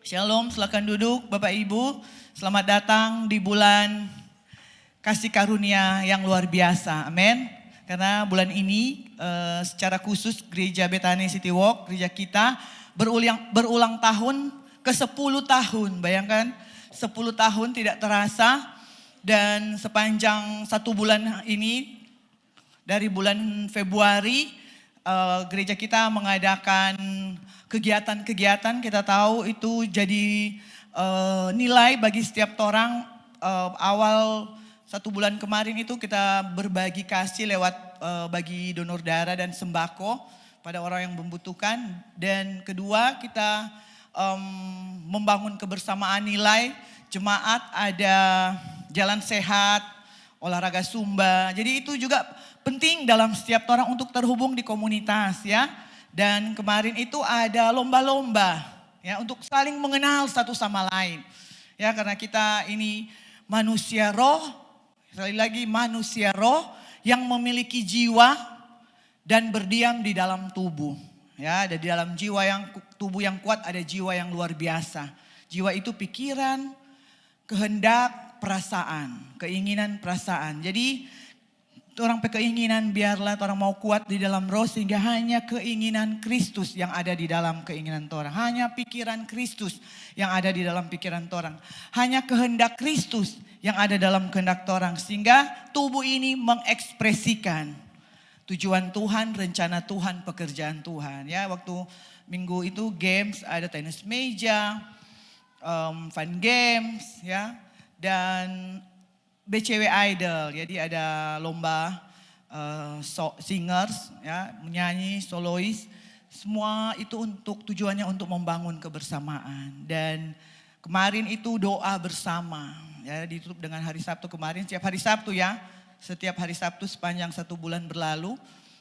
Shalom, silakan duduk Bapak Ibu. Selamat datang di bulan kasih karunia yang luar biasa. Amin. Karena bulan ini secara khusus Gereja Bethany City Walk, gereja kita berulang tahun ke-10 tahun. Bayangkan 10 tahun tidak terasa, dan sepanjang 1 bulan ini dari bulan Februari gereja kita mengadakan kegiatan-kegiatan. Kita tahu itu jadi nilai bagi setiap orang. Awal 1 bulan kemarin itu kita berbagi kasih lewat bagi donor darah dan sembako pada orang yang membutuhkan. Dan kedua, kita membangun kebersamaan nilai jemaat, ada jalan sehat, olahraga Zumba. Jadi itu juga penting dalam setiap orang untuk terhubung di komunitas ya. Dan kemarin itu ada lomba-lomba ya untuk saling mengenal satu sama lain. Ya, karena kita ini manusia roh, sekali lagi manusia roh yang memiliki jiwa dan berdiam di dalam tubuh. Ya, ada di dalam tubuh yang kuat ada jiwa yang luar biasa. Jiwa itu pikiran, kehendak, perasaan, keinginan, perasaan. Jadi orang keinginan biarlah orang mau kuat di dalam roh, sehingga hanya keinginan Kristus yang ada di dalam keinginan orang. Hanya pikiran Kristus yang ada di dalam pikiran orang. Hanya kehendak Kristus yang ada dalam kehendak orang. Sehingga tubuh ini mengekspresikan tujuan Tuhan, rencana Tuhan, pekerjaan Tuhan. Ya, waktu minggu itu games, ada tenis meja, fun games ya, dan BCW Idol. Jadi ada lomba singers ya, menyanyi, solois. Semua itu tujuannya untuk membangun kebersamaan. Dan kemarin itu doa bersama ya, ditutup dengan hari Sabtu kemarin. Setiap hari Sabtu ya, setiap hari Sabtu sepanjang 1 bulan berlalu.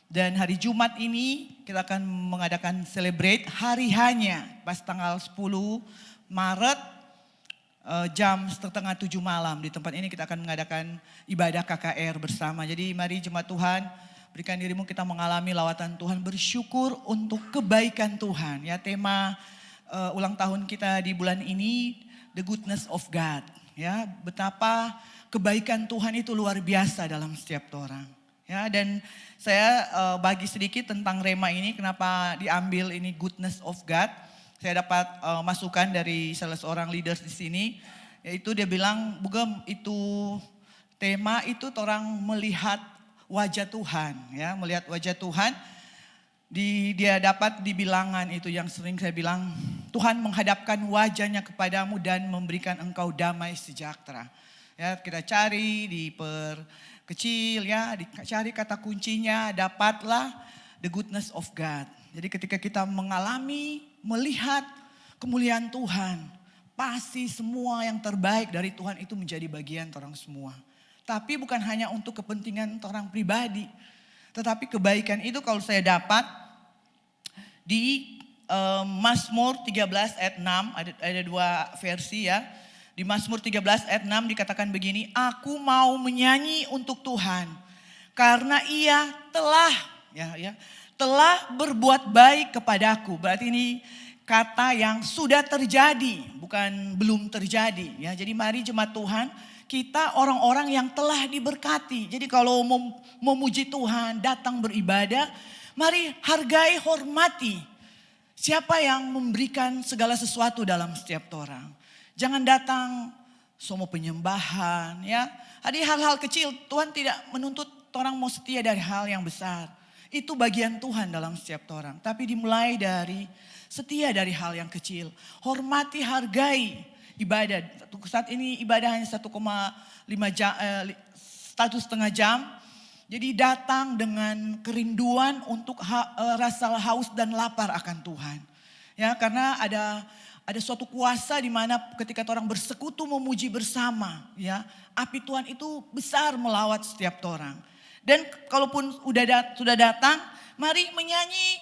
Dan hari Jumat ini kita akan mengadakan celebrate hari hanya pas tanggal 10 Maret jam 6:30 malam. Di tempat ini kita akan mengadakan ibadah KKR bersama. Jadi mari jemaat Tuhan, berikan dirimu kita mengalami lawatan Tuhan, bersyukur untuk kebaikan Tuhan. Ya, tema ulang tahun kita di bulan ini, the goodness of God. Ya, betapa kebaikan Tuhan itu luar biasa dalam setiap orang. Ya, dan saya bagi sedikit tentang rema ini, kenapa diambil ini goodness of God. Saya dapat masukan dari salah seorang leaders di sini, yaitu dia bilang, Bugem, itu tema itu orang melihat wajah Tuhan, ya, melihat wajah Tuhan. Dia dapat di bilangan itu yang sering saya bilang, Tuhan menghadapkan wajahnya kepadamu dan memberikan engkau damai sejahtera. Ya, kita cari diperkecil ya, dicari kata kuncinya, dapatlah the goodness of God. Jadi ketika kita mengalami, melihat kemuliaan Tuhan, pasti semua yang terbaik dari Tuhan itu menjadi bagian orang semua. Tapi bukan hanya untuk kepentingan orang pribadi, tetapi kebaikan itu kalau saya dapat di Mazmur 13 ayat 6, ada 2 versi ya. Di Mazmur 13 ayat 6 dikatakan begini, aku mau menyanyi untuk Tuhan karena ia telah berbuat baik kepadaku. Berarti ini kata yang sudah terjadi, bukan belum terjadi. Ya, jadi mari jemaat Tuhan, kita orang-orang yang telah diberkati. Jadi kalau memuji Tuhan, datang beribadah, mari hargai, hormati siapa yang memberikan segala sesuatu dalam setiap orang. Jangan datang semua penyembahan ya. Jadi hal-hal kecil, Tuhan tidak menuntut orang mau setia dari hal yang besar. Itu bagian Tuhan dalam setiap orang. Tapi dimulai dari setia dari hal yang kecil. Hormati, hargai ibadah. Saat ini ibadah hanya 1,5 jam, 1,5 jam. Jadi datang dengan kerinduan untuk rasa haus dan lapar akan Tuhan. Ya, karena ada suatu kuasa di mana ketika orang bersekutu memuji bersama, ya, api Tuhan itu besar melawat setiap orang. Dan kalaupun sudah datang, mari menyanyi,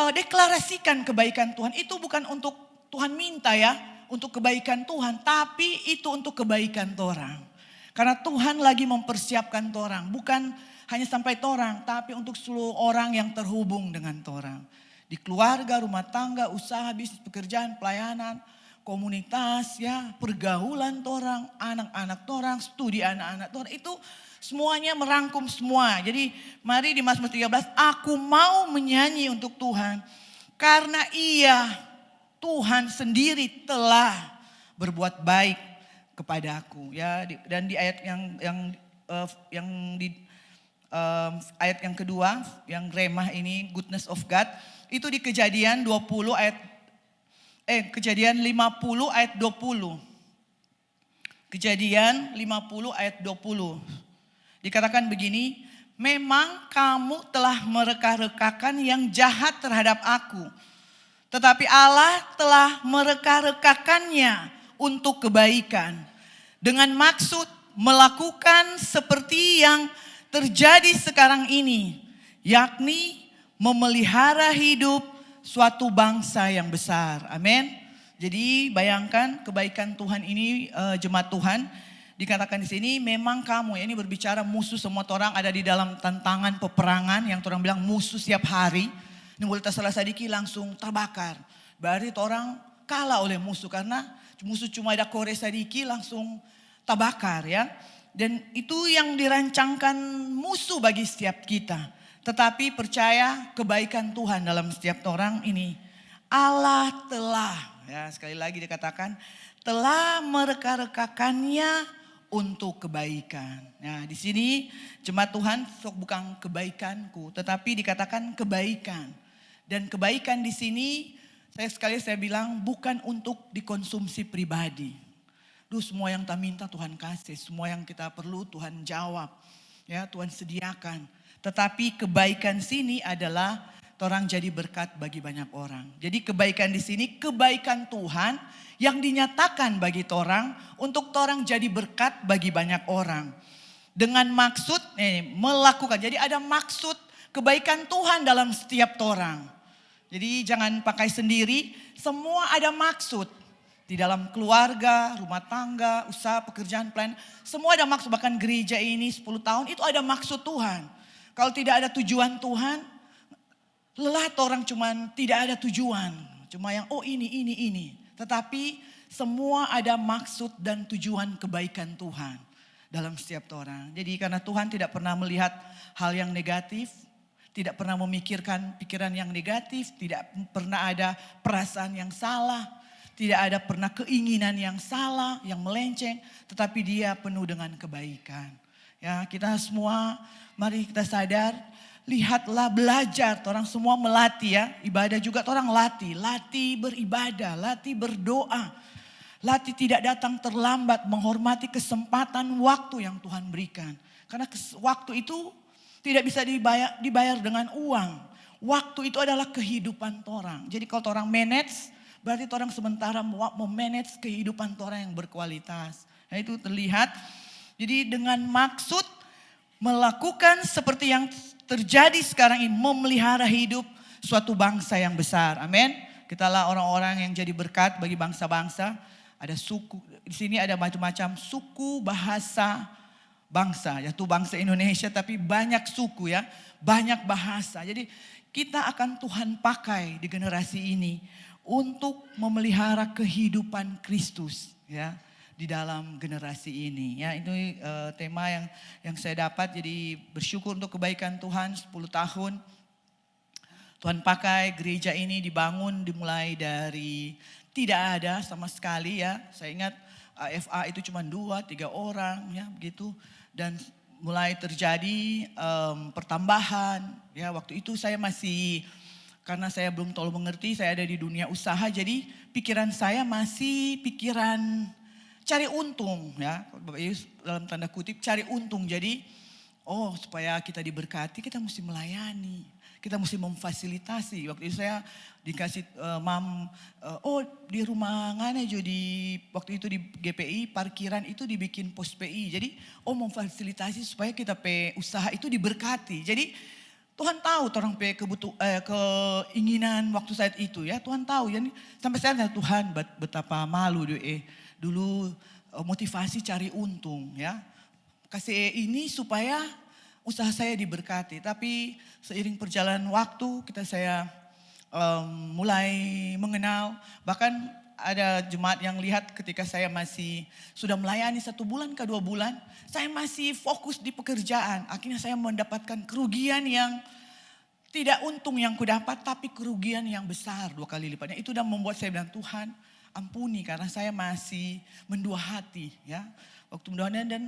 deklarasikan kebaikan Tuhan. Itu bukan untuk Tuhan minta ya, untuk kebaikan Tuhan, tapi itu untuk kebaikan orang. Karena Tuhan lagi mempersiapkan orang, bukan hanya sampai orang, tapi untuk seluruh orang yang terhubung dengan orang. Di keluarga, rumah tangga, usaha, bisnis, pekerjaan, pelayanan, komunitas ya, pergaulan torang, anak-anak torang, studi anak-anak torang itu semuanya merangkum semua. Jadi mari di Mazmur 13, aku mau menyanyi untuk Tuhan karena Ia Tuhan sendiri telah berbuat baik kepadaku ya. Dan di ayat yang di ayat yang kedua yang remah ini, goodness of God, itu di Kejadian 20 ayat Kejadian 50 ayat 20. Kejadian 50 ayat 20. Dikatakan begini, memang kamu telah mereka-rekakan yang jahat terhadap aku, tetapi Allah telah mereka-rekakannya untuk kebaikan, dengan maksud melakukan seperti yang terjadi sekarang ini, yakni memelihara hidup suatu bangsa yang besar. Amin. Jadi bayangkan kebaikan Tuhan ini, jemaat Tuhan. Dikatakan di sini memang kamu, ya, ini berbicara musuh semua orang ada di dalam tantangan peperangan yang orang bilang musuh setiap hari. Ini salah sadiki langsung terbakar. Berarti orang kalah oleh musuh karena musuh cuma ada kore sadiki langsung terbakar ya. Dan itu yang dirancangkan musuh bagi setiap kita. Tetapi percaya kebaikan Tuhan dalam setiap orang ini. Allah telah, ya sekali lagi dikatakan, telah mereka-rekakannya untuk kebaikan. Nah di sini jemaat Tuhan bukan kebaikanku, tetapi dikatakan kebaikan. Dan kebaikan di sini saya bilang bukan untuk dikonsumsi pribadi. Semua yang kita minta Tuhan kasih, semua yang kita perlu Tuhan jawab, ya Tuhan sediakan. Tetapi kebaikan sini adalah orang jadi berkat bagi banyak orang. Jadi kebaikan di sini kebaikan Tuhan yang dinyatakan bagi orang untuk orang jadi berkat bagi banyak orang. Dengan maksud melakukan. Jadi ada maksud kebaikan Tuhan dalam setiap orang. Jadi jangan pakai sendiri, semua ada maksud. Di dalam keluarga, rumah tangga, usaha, pekerjaan, plan, semua ada maksud. Bahkan gereja ini 10 tahun itu ada maksud Tuhan. Kalau tidak ada tujuan Tuhan, lelah orang cuman tidak ada tujuan. Cuma yang ini. Tetapi semua ada maksud dan tujuan kebaikan Tuhan dalam setiap orang. Jadi karena Tuhan tidak pernah melihat hal yang negatif, tidak pernah memikirkan pikiran yang negatif, tidak pernah ada perasaan yang salah, tidak ada pernah keinginan yang salah, yang melenceng, tetapi Dia penuh dengan kebaikan. Ya, kita semua mari kita sadar, lihatlah, belajar, orang semua melatih ya, ibadah juga orang latih beribadah, latih berdoa, latih tidak datang terlambat, menghormati kesempatan waktu yang Tuhan berikan. Karena waktu itu tidak bisa dibayar dengan uang. Waktu itu adalah kehidupan orang. Jadi kalau orang manage, berarti orang sementara memanage kehidupan orang yang berkualitas. Nah itu terlihat. Jadi dengan maksud melakukan seperti yang terjadi sekarang ini, memelihara hidup suatu bangsa yang besar. Amin. Kitalah orang-orang yang jadi berkat bagi bangsa-bangsa. Ada suku, di sini ada macam-macam suku, bahasa, bangsa. Yaitu bangsa Indonesia tapi banyak suku ya, banyak bahasa. Jadi kita akan Tuhan pakai di generasi ini untuk memelihara kehidupan Kristus ya. Di dalam generasi ini ya, itu tema yang saya dapat. Jadi bersyukur untuk kebaikan Tuhan 10 tahun Tuhan pakai gereja ini dibangun, dimulai dari tidak ada sama sekali ya. Saya ingat FA itu cuma 2-3 orang ya begitu, dan mulai terjadi pertambahan ya. Waktu itu saya masih, karena saya belum terlalu mengerti, saya ada di dunia usaha, jadi pikiran saya masih pikiran cari untung ya, dalam tanda kutip cari untung. Jadi supaya kita diberkati kita mesti melayani, kita mesti memfasilitasi. Waktu itu saya dikasih di rumah ngane jadi waktu itu di GPI parkiran itu dibikin pos PI. Jadi memfasilitasi supaya kita usaha itu diberkati. Jadi Tuhan tahu orang keinginan waktu saat itu ya, Tuhan tahu ya. Sampai saya Tuhan betapa malu dulu motivasi cari untung ya. Kasih ini supaya usaha saya diberkati. Tapi seiring perjalanan waktu saya mulai mengenal. Bahkan ada jemaat yang lihat ketika saya masih sudah melayani 1 bulan ke 2 bulan, saya masih fokus di pekerjaan. Akhirnya saya mendapatkan kerugian yang tidak untung yang kudapat, tapi kerugian yang besar 2 kali lipatnya. Itu udah membuat saya bilang, Tuhan ampuni karena saya masih mendua hati ya. Waktu mendua hati dan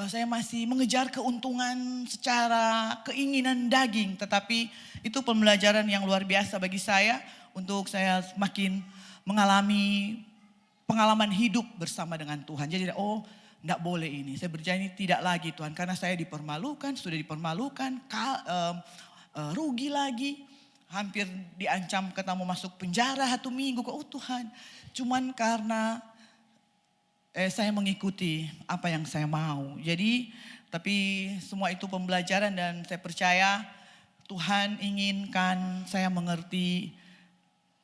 saya masih mengejar keuntungan secara keinginan daging. Tetapi itu pembelajaran yang luar biasa bagi saya untuk saya semakin mengalami pengalaman hidup bersama dengan Tuhan. Jadi enggak boleh ini. Saya berjanji tidak lagi Tuhan. Karena saya dipermalukan, sudah dipermalukan, rugi lagi. Hampir diancam kata mau masuk penjara 1 minggu. Tuhan, cuman karena saya mengikuti apa yang saya mau. Jadi tapi semua itu pembelajaran dan saya percaya Tuhan inginkan saya mengerti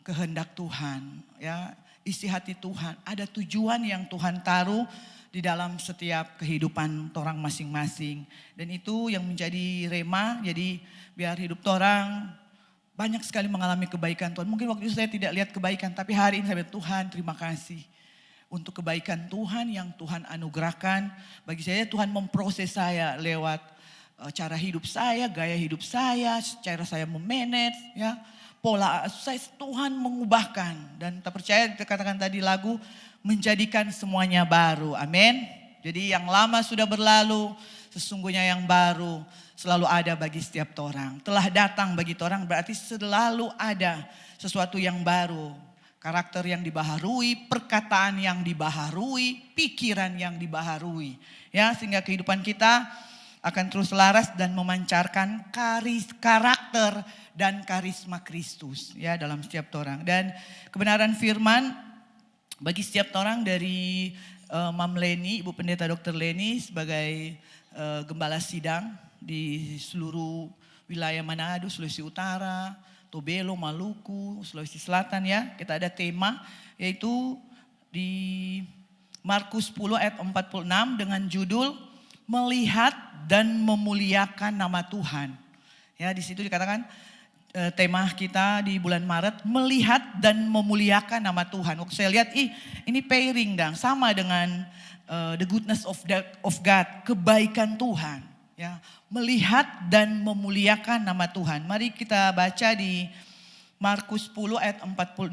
kehendak Tuhan, ya, isi hati Tuhan. Ada tujuan yang Tuhan taruh di dalam setiap kehidupan orang masing-masing. Dan itu yang menjadi rema, jadi biar hidup orang banyak sekali mengalami kebaikan Tuhan. Mungkin waktu itu saya tidak lihat kebaikan, tapi hari ini saya bilang, Tuhan terima kasih untuk kebaikan Tuhan yang Tuhan anugerahkan. Bagi saya Tuhan memproses saya lewat cara hidup saya, gaya hidup saya, cara saya memanage, ya. Pola saya Tuhan mengubahkan dan tak percaya dikatakan tadi lagu menjadikan semuanya baru. Amin. Jadi yang lama sudah berlalu, sesungguhnya yang baru selalu ada bagi setiap orang. Telah datang bagi orang berarti selalu ada sesuatu yang baru. Karakter yang dibaharui, perkataan yang dibaharui, pikiran yang dibaharui. Ya, sehingga kehidupan kita akan terus laras dan memancarkan karakter dan karisma Kristus ya dalam setiap orang. Dan kebenaran firman bagi setiap orang dari Mam Leni, Ibu Pendeta Dr. Leni sebagai gembala sidang di seluruh wilayah Manado, Sulawesi Utara, Tobelo, Maluku, Sulawesi Selatan ya. Kita ada tema yaitu di Markus 10 ayat 46 dengan judul melihat dan memuliakan nama Tuhan. Ya, di situ dikatakan tema kita di bulan Maret melihat dan memuliakan nama Tuhan. Waktu saya lihat ini pairing dong sama dengan the goodness of God, kebaikan Tuhan. Ya, melihat dan memuliakan nama Tuhan. Mari kita baca di Markus 10 ayat 46.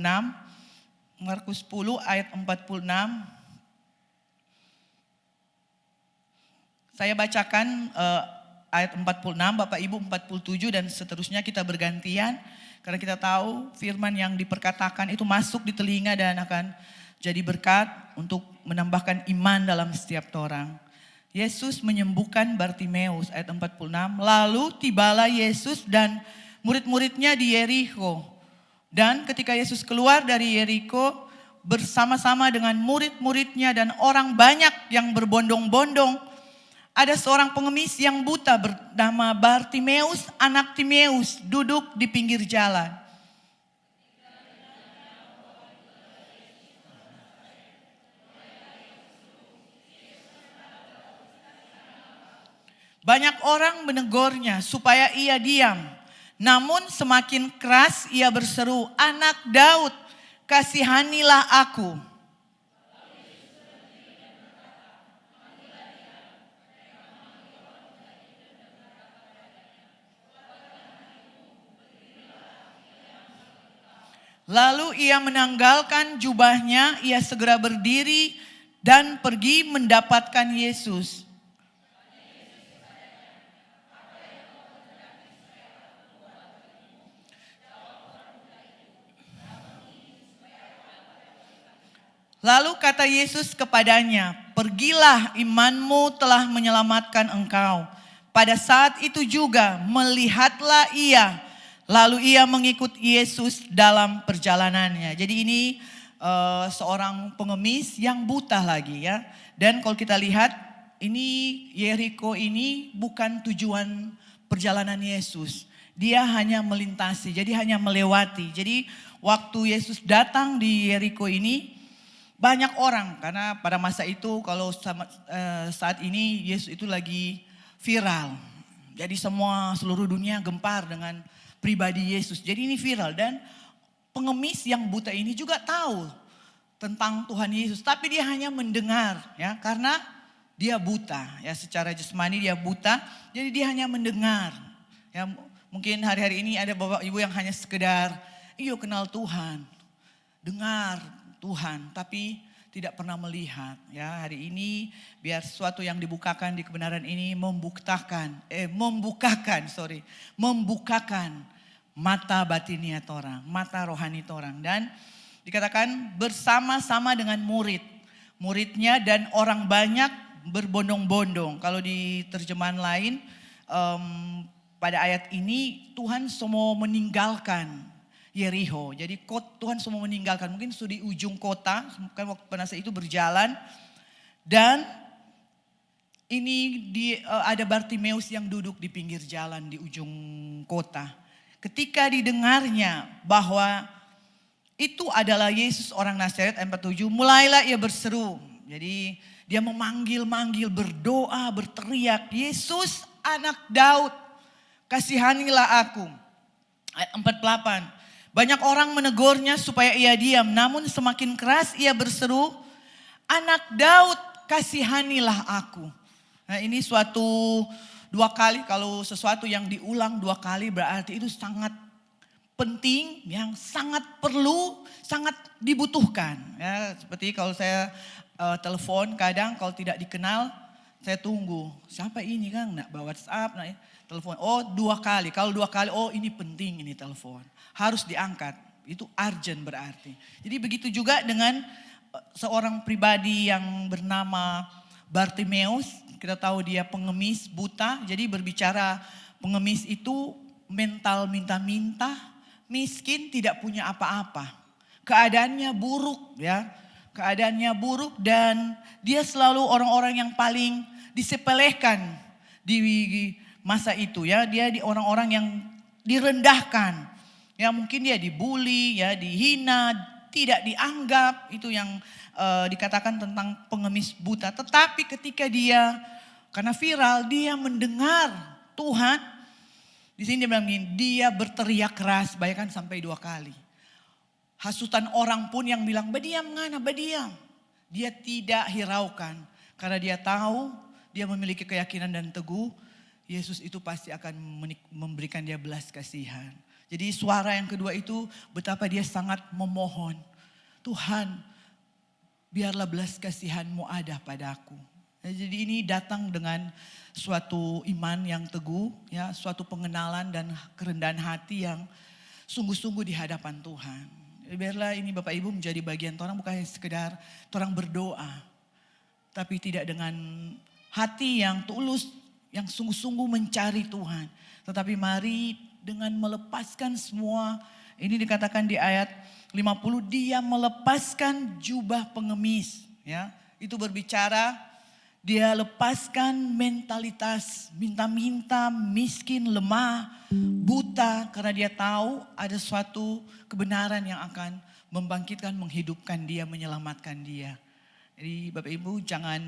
Markus 10 ayat 46. Saya bacakan ayat 46, Bapak Ibu 47 dan seterusnya kita bergantian. Karena kita tahu firman yang diperkatakan itu masuk di telinga dan akan jadi berkat untuk menambahkan iman dalam setiap orang. Yesus menyembuhkan Bartimeus ayat 46. Lalu tibalah Yesus dan murid-muridnya di Yeriko. Dan ketika Yesus keluar dari Yeriko bersama-sama dengan murid-muridnya dan orang banyak yang berbondong-bondong, ada seorang pengemis yang buta bernama Bartimeus, anak Timeus, duduk di pinggir jalan. Banyak orang menegurnya supaya ia diam. Namun semakin keras ia berseru, "Anak Daud, kasihanilah aku." Lalu ia menanggalkan jubahnya, ia segera berdiri dan pergi mendapatkan Yesus. Lalu kata Yesus kepadanya, "Pergilah, imanmu telah menyelamatkan engkau." Pada saat itu juga melihatlah ia. Lalu ia mengikut Yesus dalam perjalanannya. Jadi ini seorang pengemis yang buta lagi ya. Dan kalau kita lihat ini Yeriko ini bukan tujuan perjalanan Yesus. Dia hanya melintasi, jadi hanya melewati. Jadi waktu Yesus datang di Yeriko ini banyak orang. Karena pada masa itu kalau saat ini Yesus itu lagi viral. Jadi seluruh dunia gempar dengan pribadi Yesus. Jadi ini viral dan pengemis yang buta ini juga tahu tentang Tuhan Yesus, tapi dia hanya mendengar, ya, karena dia buta, ya, secara jasmani dia buta, jadi dia hanya mendengar. Ya, mungkin hari-hari ini ada bapak ibu yang hanya sekedar, iyo kenal Tuhan, dengar Tuhan, tapi tidak pernah melihat. Ya, hari ini biar sesuatu yang dibukakan di kebenaran ini membukakan mata batinnya torang, mata rohani torang. Dan dikatakan bersama-sama dengan muridnya dan orang banyak berbondong-bondong. Kalau di terjemahan lain pada ayat ini Tuhan semua meninggalkan Yeriho. Jadi Tuhan semua meninggalkan. Mungkin sudah di ujung kota, kan waktu pada saat itu berjalan. Dan ini ada Bartimeus yang duduk di pinggir jalan di ujung kota. Ketika didengarnya bahwa itu adalah Yesus orang Nazaret, ayat 47, mulailah ia berseru. Jadi dia memanggil-manggil, berdoa, berteriak, Yesus anak Daud, kasihanilah aku. Ayat 48. Banyak orang menegurnya supaya ia diam, namun semakin keras ia berseru, anak Daud kasihanilah aku. Nah, ini suatu dua kali, kalau sesuatu yang diulang dua kali berarti itu sangat penting, yang sangat perlu, sangat dibutuhkan. Ya, seperti kalau saya telepon kadang kalau tidak dikenal, saya tunggu. Siapa ini kan? Nak bawa WhatsApp, nak telepon. Oh, dua kali. Kalau dua kali, oh ini penting ini telepon. Harus diangkat. Itu urgent berarti. Jadi begitu juga dengan seorang pribadi yang bernama Bartimeus. Kita tahu dia pengemis, buta. Jadi berbicara pengemis itu mental minta-minta, miskin, tidak punya apa-apa. Keadaannya buruk, ya. Keadaannya buruk dan dia selalu orang-orang yang paling disepelekan di masa itu, ya. Dia di orang-orang yang direndahkan. Ya, mungkin dia dibully, ya, dihina, tidak dianggap. Itu yang dikatakan tentang pengemis buta. Tetapi ketika dia, karena viral, dia mendengar Tuhan. Di sini dia bilang gini, dia berteriak keras, bayangkan sampai 2 kali. Hasutan orang pun yang bilang, badiam ngana, badiam. Dia tidak hiraukan. Karena dia tahu, dia memiliki keyakinan dan teguh, Yesus itu pasti akan memberikan dia belas kasihan. Jadi suara yang kedua itu betapa dia sangat memohon. Tuhan, biarlah belas kasihanmu ada padaku. Jadi ini datang dengan suatu iman yang teguh, ya, suatu pengenalan dan kerendahan hati yang sungguh-sungguh di hadapan Tuhan. Biarlah ini Bapak Ibu menjadi bagian orang, bukan hanya sekedar orang berdoa. Tapi tidak dengan hati yang tulus, yang sungguh-sungguh mencari Tuhan. Tetapi mari dengan melepaskan semua, ini dikatakan di ayat 50, dia melepaskan jubah pengemis. Ya, itu berbicara dia lepaskan mentalitas minta-minta, miskin, lemah, buta. Karena dia tahu ada suatu kebenaran yang akan membangkitkan, menghidupkan dia, menyelamatkan dia. Jadi Bapak Ibu jangan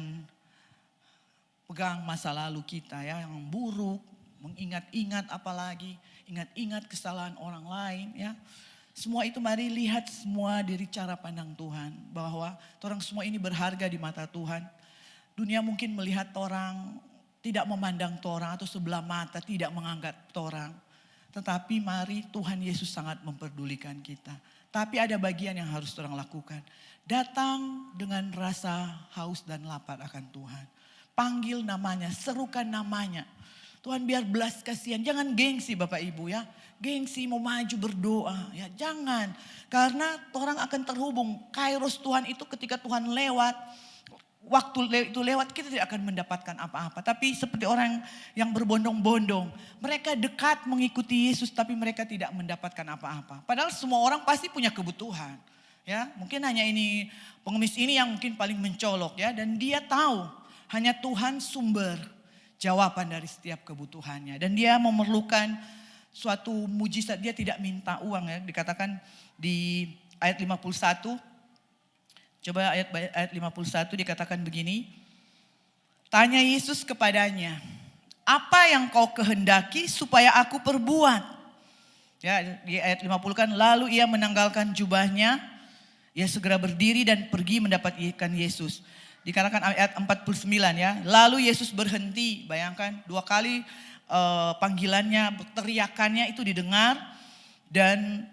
pegang masa lalu kita, ya, yang buruk, mengingat-ingat apalagi, ingat-ingat kesalahan orang lain, ya. Semua itu mari lihat semua dari cara pandang Tuhan. Bahwa orang semua ini berharga di mata Tuhan. Dunia mungkin melihat orang, tidak memandang orang atau sebelah mata, tidak menganggap orang. Tetapi mari Tuhan Yesus sangat memperdulikan kita. Tapi ada bagian yang harus orang lakukan. Datang dengan rasa haus dan lapar akan Tuhan. Panggil namanya, serukan namanya. Tuhan biar belas kasihan, jangan gengsi Bapak Ibu, ya. Gengsi mau maju berdoa, ya jangan. Karena orang akan terhubung. Kairos Tuhan itu ketika Tuhan lewat, waktu itu lewat kita tidak akan mendapatkan apa-apa. Tapi seperti orang yang berbondong-bondong. Mereka dekat mengikuti Yesus tapi mereka tidak mendapatkan apa-apa. Padahal semua orang pasti punya kebutuhan. Ya, mungkin hanya ini pengemis ini yang mungkin paling mencolok, ya. Dan dia tahu hanya Tuhan sumber jawaban dari setiap kebutuhannya. Dan dia memerlukan suatu mujizat, dia tidak minta uang, ya. Dikatakan di ayat 51. Coba ayat 51 dikatakan begini. Tanya Yesus kepadanya, apa yang kau kehendaki supaya aku perbuat? Ya, di ayat 50 kan, lalu ia menanggalkan jubahnya, Ia segera berdiri dan pergi mendapatkan Yesus. Dikatakan ayat 49 ya. Lalu Yesus berhenti, bayangkan 2 kali panggilannya, teriakannya itu didengar. Dan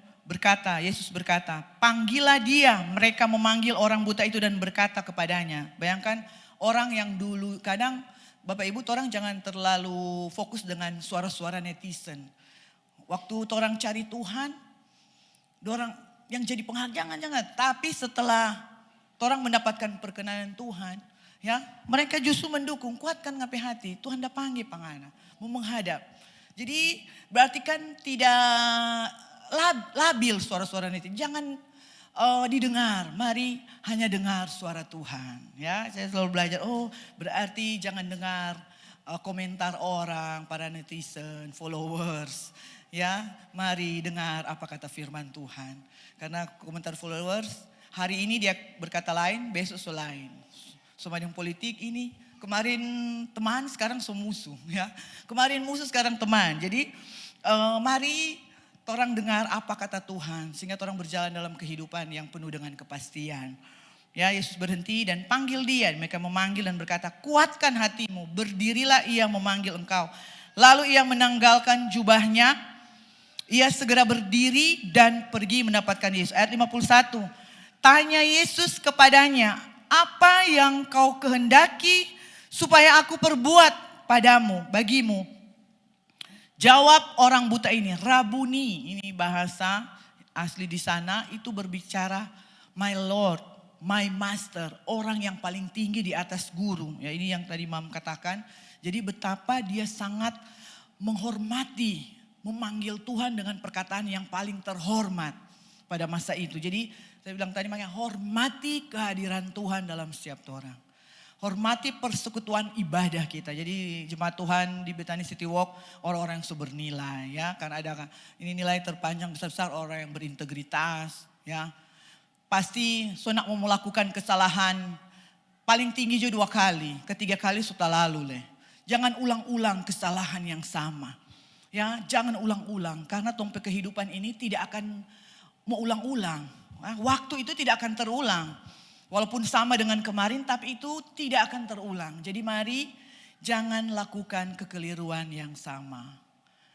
Yesus berkata, panggillah dia. Mereka memanggil orang buta itu dan berkata kepadanya. Bayangkan orang yang dulu, kadang Bapak Ibu orang jangan terlalu fokus dengan suara-suara netizen. Waktu orang cari Tuhan, orang yang jadi penghargaan jangan. Tapi setelah orang mendapatkan perkenanan Tuhan, ya mereka justru mendukung, kuatkan ngapai hati. Tuhan dah panggil pangana, mau menghadap. Jadi berarti kan tidak labil suara-suara netizen. Jangan didengar, mari hanya dengar suara Tuhan. Ya, saya selalu belajar. Oh, berarti jangan dengar komentar orang, para netizen, followers. Ya, mari dengar apa kata firman Tuhan. Karena komentar followers hari ini dia berkata lain, besok lain. Sama yang politik ini, kemarin teman, sekarang musuh. Ya, kemarin musuh, sekarang teman. Jadi mari orang dengar apa kata Tuhan sehingga orang berjalan dalam kehidupan yang penuh dengan kepastian. Ya, Yesus berhenti dan panggil dia. Mereka memanggil dan berkata, kuatkan hatimu, berdirilah, ia memanggil engkau. Lalu ia menanggalkan jubahnya, ia segera berdiri dan pergi mendapatkan Yesus. Ayat 51, tanya Yesus kepadanya, apa yang kau kehendaki supaya aku perbuat bagimu? Jawab orang buta ini, Rabuni, ini bahasa asli di sana itu berbicara my Lord, my Master, orang yang paling tinggi di atas guru. Ya, ini yang tadi Mam katakan. Jadi betapa dia sangat menghormati, memanggil Tuhan dengan perkataan yang paling terhormat pada masa itu. Jadi saya bilang tadi makanya hormati kehadiran Tuhan dalam setiap orang. Hormati persekutuan ibadah kita. Jadi jemaat Tuhan di Bethany City Walk orang-orang yang bernilai ya. Karena ada ini nilai terpanjang besar-besar orang yang berintegritas ya. Pasti sonak mau melakukan kesalahan paling tinggi juga 2 kali. Ketiga kali sudah lalu leh. Jangan ulang-ulang kesalahan yang sama. Ya, jangan ulang-ulang karena tompe kehidupan ini tidak akan mau ulang-ulang. Waktu itu tidak akan terulang. Walaupun sama dengan kemarin tapi itu tidak akan terulang. Jadi mari jangan lakukan kekeliruan yang sama.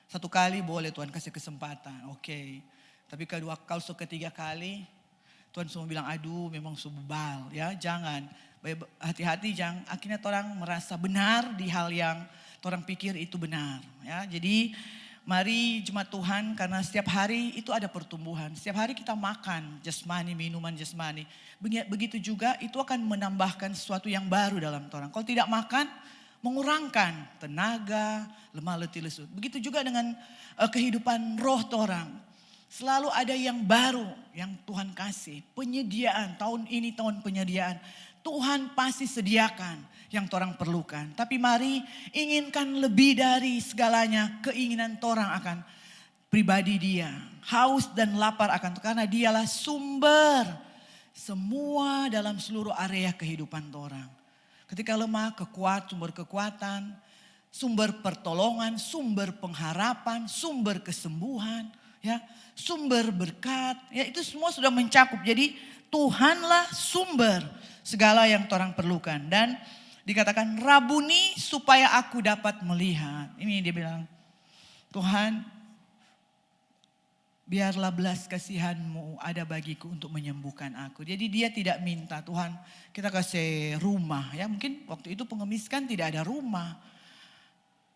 1 kali boleh Tuhan kasih kesempatan. Oke. Tapi kalau ketiga kali Tuhan semua bilang aduh memang subal ya. Jangan. Hati-hati jangan akhirnya orang merasa benar di hal yang orang pikir itu benar. Ya. Jadi mari jemaat Tuhan karena setiap hari itu ada pertumbuhan. Setiap hari kita makan jasmani, minuman jasmani. Begitu juga itu akan menambahkan sesuatu yang baru dalam orang. Kalau tidak makan mengurangkan tenaga, lemah letih lesu. Begitu juga dengan kehidupan roh orang. Selalu ada yang baru yang Tuhan kasih. Penyediaan, tahun ini tahun penyediaan. Tuhan pasti sediakan yang orang perlukan. Tapi mari inginkan lebih dari segalanya. Keinginan orang akan pribadi dia. Haus dan lapar akan karena dialah sumber semua dalam seluruh area kehidupan orang. Ketika lemah, sumber kekuatan, sumber pertolongan, sumber pengharapan, sumber kesembuhan, ya, sumber berkat, ya itu semua sudah mencakup. Jadi Tuhanlah sumber segala yang orang perlukan. Dan dikatakan Rabuni supaya aku dapat melihat. Ini dia bilang, Tuhan biarlah belas kasihanmu ada bagiku untuk menyembuhkan aku. Jadi dia tidak minta Tuhan kita kasih rumah. Ya mungkin waktu itu pengemis kan tidak ada rumah.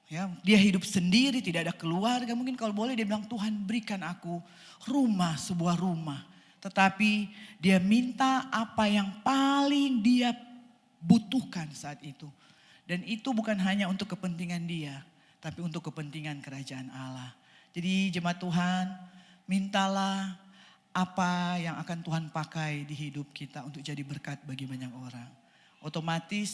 Ya, dia hidup sendiri tidak ada keluarga. Mungkin kalau boleh dia bilang Tuhan berikan aku rumah, sebuah rumah. Tetapi dia minta apa yang paling dia butuhkan saat itu. Dan itu bukan hanya untuk kepentingan dia. Tapi untuk kepentingan kerajaan Allah. Jadi jemaat Tuhan, mintalah apa yang akan Tuhan pakai di hidup kita untuk jadi berkat bagi banyak orang. Otomatis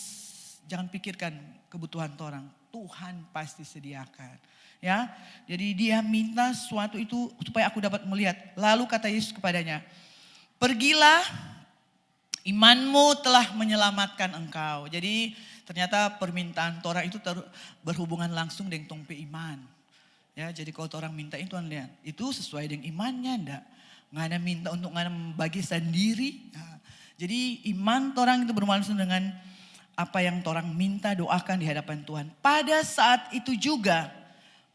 jangan pikirkan kebutuhan orang. Tuhan pasti sediakan. Ya, jadi dia minta sesuatu itu supaya aku dapat melihat. Lalu kata Yesus kepadanya, pergilah, imanmu telah menyelamatkan engkau. Jadi ternyata permintaan orang itu berhubungan langsung dengan tompe iman. Ya, jadi kalau orang minta itu Tuhan lihat, itu sesuai dengan imannya enggak? ngana minta untuk ngana bagi sendiri. Ya. Jadi iman torang itu bermaksud dengan apa yang torang minta doakan di hadapan Tuhan. Pada saat itu juga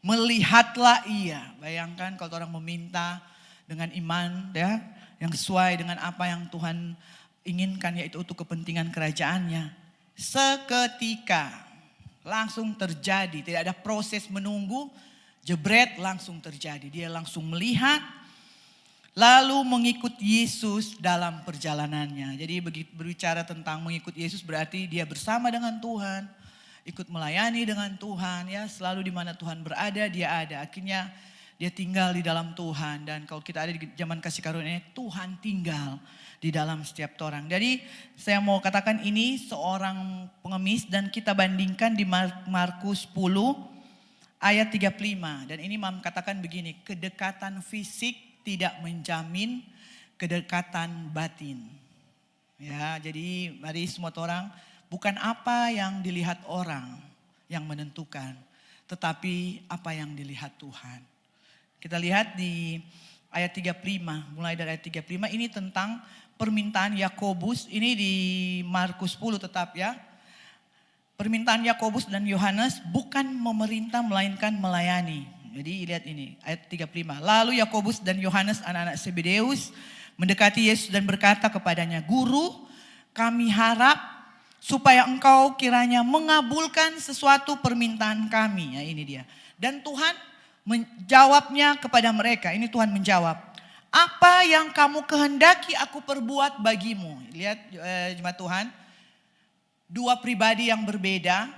melihatlah ia. Bayangkan kalau orang meminta dengan iman ya, yang sesuai dengan apa yang Tuhan inginkan, yaitu untuk kepentingan kerajaannya. Seketika langsung terjadi, tidak ada proses menunggu, jebret langsung terjadi. Dia langsung melihat, lalu mengikut Yesus dalam perjalanannya. Jadi berbicara tentang mengikut Yesus berarti dia bersama dengan Tuhan, ikut melayani dengan Tuhan, ya selalu di mana Tuhan berada dia ada. Akhirnya dia tinggal di dalam Tuhan, dan kalau kita ada di zaman kasih karunia ini, Tuhan tinggal di dalam setiap orang. Jadi saya mau katakan ini seorang pengemis, dan kita bandingkan di Markus 10 ayat 35. Dan ini Mam katakan begini, kedekatan fisik tidak menjamin kedekatan batin. Ya, jadi mari semua orang, bukan apa yang dilihat orang yang menentukan, tetapi apa yang dilihat Tuhan. Kita lihat di ayat 35, mulai dari ayat 35 ini tentang permintaan Yakobus. Ini di Markus 10 tetap ya. Permintaan Yakobus dan Yohanes bukan memerintah melainkan melayani. Jadi lihat ini ayat 35. Lalu Yakobus dan Yohanes anak-anak Zebedeus mendekati Yesus dan berkata kepadanya, "Guru, kami harap supaya engkau kiranya mengabulkan sesuatu permintaan kami." Ya ini dia. Dan Tuhan menjawabnya kepada mereka. Ini Tuhan menjawab, "Apa yang kamu kehendaki aku perbuat bagimu?" Lihat jemaat Tuhan, dua pribadi yang berbeda,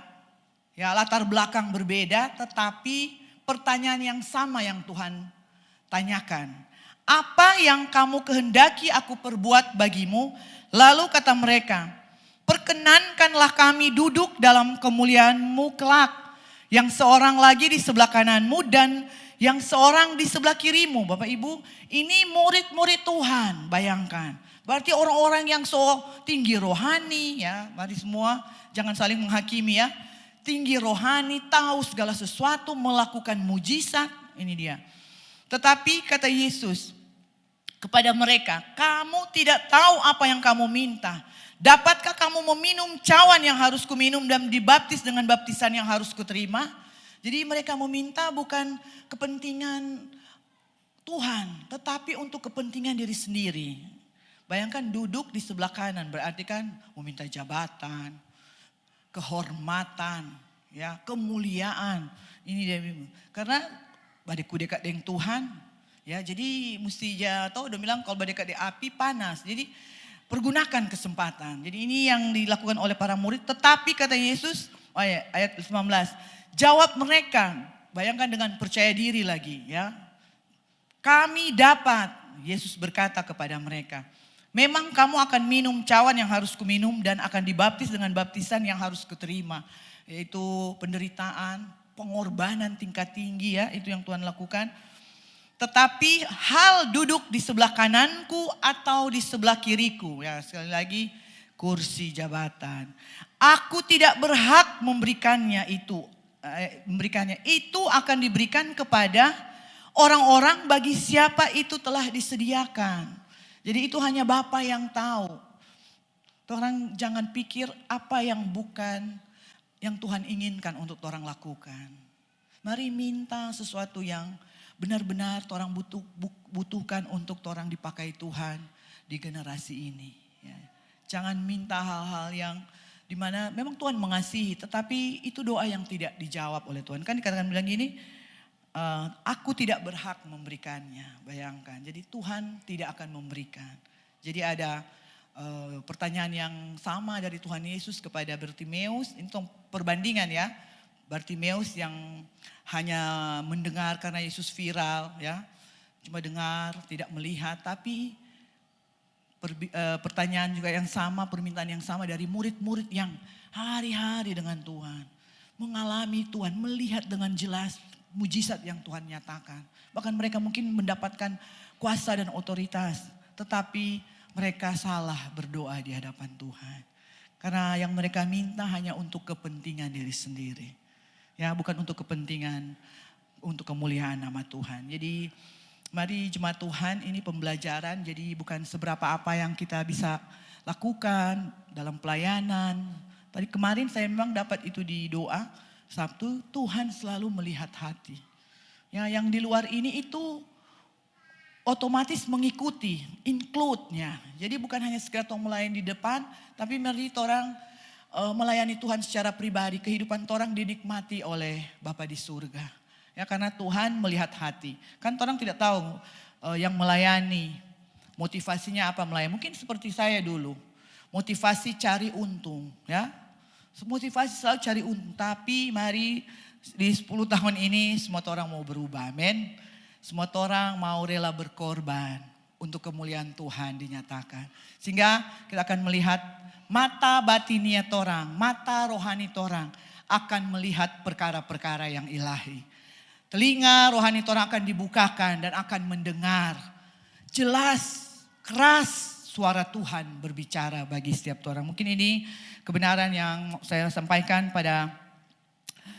ya latar belakang berbeda, tetapi pertanyaan yang sama yang Tuhan tanyakan. "Apa yang kamu kehendaki aku perbuat bagimu?" Lalu kata mereka, "Perkenankanlah kami duduk dalam kemuliaan-Mu kelak. Yang seorang lagi di sebelah kananmu dan yang seorang di sebelah kirimu." Bapak Ibu, ini murid-murid Tuhan, bayangkan. Berarti orang-orang yang so tinggi rohani ya, mari semua jangan saling menghakimi ya. Tinggi rohani, tahu segala sesuatu, melakukan mujizat, ini dia. Tetapi kata Yesus kepada mereka, "Kamu tidak tahu apa yang kamu minta. Dapatkah kamu meminum cawan yang harus kuminum dan dibaptis dengan baptisan yang harus kuterima?" Jadi mereka meminta bukan kepentingan Tuhan, tetapi untuk kepentingan diri sendiri. Bayangkan duduk di sebelah kanan, berarti kan meminta jabatan, kehormatan, ya, kemuliaan. Ini dia. Karena badiku dekat dengan Tuhan, ya. Jadi mesti tahu udah bilang kalau dekat di api panas. Jadi pergunakan kesempatan. Jadi ini yang dilakukan oleh para murid. Tetapi kata Yesus, ayat 19. Jawab mereka, bayangkan dengan percaya diri lagi ya. "Kami dapat," Yesus berkata kepada mereka, "memang kamu akan minum cawan yang harus kuminum dan akan dibaptis dengan baptisan yang harus kuterima." Yaitu penderitaan, pengorbanan tingkat tinggi ya. Itu yang Tuhan lakukan. "Tetapi hal duduk di sebelah kananku atau di sebelah kiriku," ya sekali lagi kursi jabatan, "aku tidak berhak memberikannya itu. Itu akan diberikan kepada orang-orang bagi siapa itu telah disediakan." Jadi itu hanya Bapa yang tahu. Orang jangan pikir apa yang bukan yang Tuhan inginkan untuk orang lakukan. Mari minta sesuatu yang benar-benar orang butuhkan untuk orang dipakai Tuhan di generasi ini. Ya. Jangan minta hal-hal yang dimana memang Tuhan mengasihi, tetapi itu doa yang tidak dijawab oleh Tuhan. Kan dikatakan bilang gini, "Aku tidak berhak memberikannya." Bayangkan, jadi Tuhan tidak akan memberikan. Jadi ada pertanyaan yang sama dari Tuhan Yesus kepada Bartimeus. Ini perbandingan ya. Bartimeus yang hanya mendengar karena Yesus viral ya. Cuma dengar, tidak melihat. Tapi pertanyaan juga yang sama, permintaan yang sama dari murid-murid yang hari-hari dengan Tuhan. Mengalami Tuhan, melihat dengan jelas mujizat yang Tuhan nyatakan. Bahkan mereka mungkin mendapatkan kuasa dan otoritas. Tetapi mereka salah berdoa di hadapan Tuhan. Karena yang mereka minta hanya untuk kepentingan diri sendiri. Ya, bukan untuk kepentingan, untuk kemuliaan nama Tuhan. Jadi Mari jemaat Tuhan, ini pembelajaran, jadi bukan seberapa apa yang kita bisa lakukan dalam pelayanan. Tadi kemarin saya memang dapat itu di doa Sabtu, Tuhan selalu melihat hati. Ya, yang di luar ini itu otomatis mengikuti, include-nya. Jadi bukan hanya sekedar tong melayani di depan, tapi mari orang melayani Tuhan secara pribadi. Kehidupan orang dinikmati oleh Bapa di surga. Ya, karena Tuhan melihat hati. Kan orang tidak tahu yang melayani, motivasinya apa melayani. Mungkin seperti saya dulu, motivasi cari untung. Ya, motivasi selalu cari untung. Tapi mari di 10 tahun ini semua orang mau berubah, amin. Semua orang mau rela berkorban untuk kemuliaan Tuhan dinyatakan. Sehingga kita akan melihat mata batinnya orang, mata rohani orang akan melihat perkara-perkara yang ilahi. Telinga rohani orang akan dibukakan dan akan mendengar jelas, keras suara Tuhan berbicara bagi setiap orang. Mungkin ini kebenaran yang saya sampaikan pada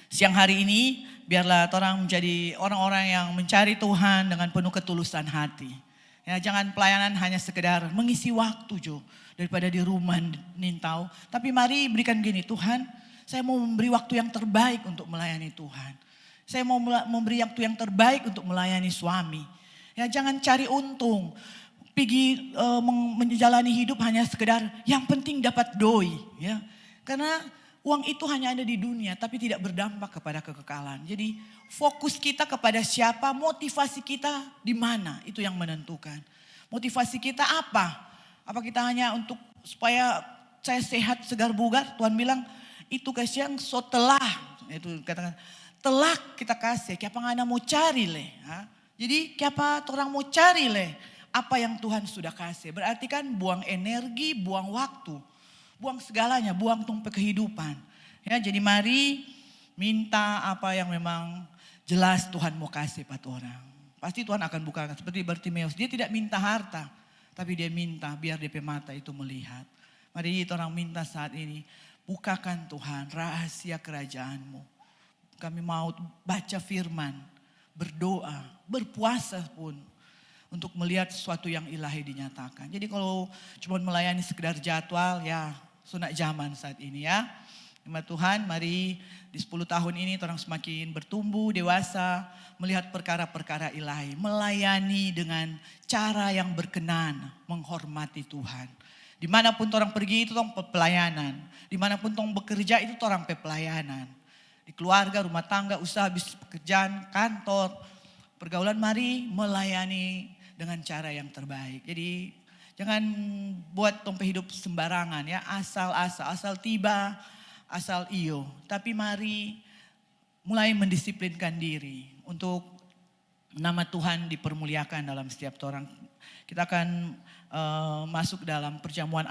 siang hari ini. Biarlah orang menjadi orang-orang yang mencari Tuhan dengan penuh ketulusan hati. Ya, jangan pelayanan hanya sekedar mengisi waktu Jo, daripada di rumah nintau. Tapi mari berikan gini, Tuhan saya mau memberi waktu yang terbaik untuk melayani Tuhan. Saya mau memberi waktu yang terbaik untuk melayani suami. Ya, jangan cari untung. Pergi menjalani hidup hanya sekedar yang penting dapat doi. Ya. Karena uang itu hanya ada di dunia tapi tidak berdampak kepada kekekalan. Jadi fokus kita kepada siapa, motivasi kita di mana, itu yang menentukan. Motivasi kita apa? Apa kita hanya untuk supaya saya sehat, segar bugar? Tuhan bilang itu kasih yang setelah, itu katakan telah kita kasih, kiapa ngana mau cari leh. Jadi kiapa orang mau cari leh apa yang Tuhan sudah kasih. Berarti kan buang energi, buang waktu. Buang segalanya, buang tumpah kehidupan. Ya, jadi mari minta apa yang memang jelas Tuhan mau kasih pada orang. Pasti Tuhan akan bukakan. Seperti Bartimeus, dia tidak minta harta. Tapi dia minta biar DP mata itu melihat. Mari orang minta saat ini, bukakan Tuhan rahasia kerajaan-Mu. Kami mau baca firman, berdoa, berpuasa pun. Untuk melihat sesuatu yang ilahi dinyatakan. Jadi kalau cuma melayani sekedar jadwal, ya sunat zaman saat ini ya. Terima Tuhan, mari di 10 tahun ini orang semakin bertumbuh, dewasa, melihat perkara-perkara ilahi. Melayani dengan cara yang berkenan, menghormati Tuhan. Dimanapun orang pergi itu orang pelayanan. Dimanapun orang bekerja itu orang pelayanan. Di keluarga, rumah tangga, usaha, bisnis, pekerjaan, kantor, pergaulan, mari melayani dengan cara yang terbaik. Jadi jangan buat tompe hidup sembarangan ya, asal tiba, asal iyo. Tapi mari mulai mendisiplinkan diri untuk nama Tuhan dipermuliakan dalam setiap orang. Kita akan masuk dalam perjamuan